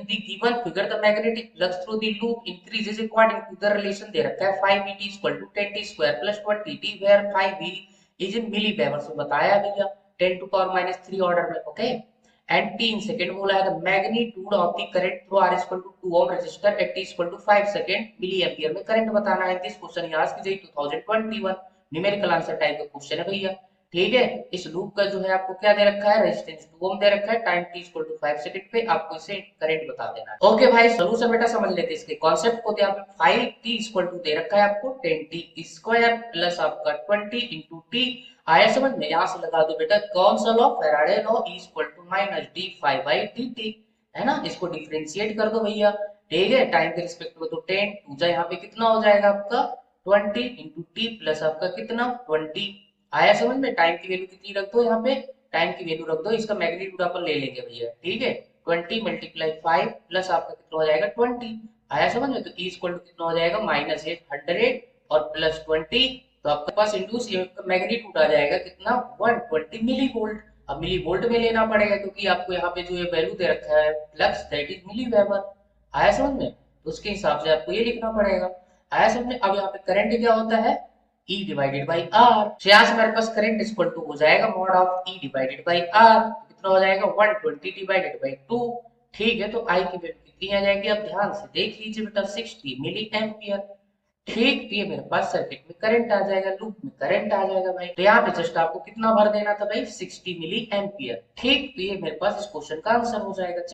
The given figure the magnetic flux through the loop increases according to the relation दे रखा है 5 dt equal to 10t square plus 20 t where 5 v is in milli weber से बताया भैया 10 to power minus 3 order में okay and t in second बोला है the magnitude of the current through r equal to 2 ohm resistor at t equal to 5 second milli ampere में current बताना है this question याद कीजिए 2021 न्यूमेरिकल आंसर टाइप का question है भैया ठीक है। इस लूप का जो है आपको क्या दे रखा है रेजिस्टेंस 2 ओम दे रखा है time t equal to 5 second पे आपको इसे करंट बता देना है ओके भाई सॉल्यूशन बेटा समझ लेते हैं इसके कॉन्सेप्ट को यहाँ पे 5t इक्वल टू दे रखा है आपको 10t स्क्वायर प्लस आपका 20 into t आया समझ में यहाँ से लगा दो बेटा कौन सा law Faraday law equal to minus d5/dt है ना इसको डिफरेंशिएट कर दो भैया ठीक है टाइम के रिस्पेक्ट में तो 10 पूजा यहाँ पे कितना हो जाएगा आपका 20 into t प्लस आपका कितना 20 आया समझ में टाइम की वैल्यू कितनी रख दो यहाँ पे टाइम की वैल्यू रख दो इसका मैग्नीट्यूड अपन ले लेंगे भैया ठीक है 20 मल्टीप्लाई 5 प्लस आपका कितना हो जाएगा 20 आया समझ में तो e इक्वल टू कितना हो जाएगा माइनस 800 और प्लस 20 तो आपके पास इंडूस का मैग्नीट्यूड आ जाएगा कितना 120 मिली वोल्ट अब मिली वोल्ट में लेना पड़ेगा क्योंकि आपको यहाँ पे जो ये वैल्यू दे रखा है flux that is milli weber आया समझ में तो उसके हिसाब से आपको ये लिखना पड़ेगा आया समझ में अब यहाँ पे करंट क्या होता है E डिवाइडेड बाई R तो यहाँ से हमारे पास करंट इक्वल टू हो जाएगा mod of E divided by R कितना हो जाएगा 120 डिवाइडेड बाई 2 ठीक है तो I की वैल्यू कितनी आ जाएगी आप ध्यान से देख लीजिए बेटा 60 मिली एम्पियर ठीक तो ये मेरे पास सर्किट में करंट आ जाएगा लूप में करंट आ जाएगा भाई तो यहाँ पे जस्ट आपको कितना भर देना था भाई 60 मिली एम्पियर ठीक तो ये मेरे पास इस क्वेश्चन का आंसर हो जाएगा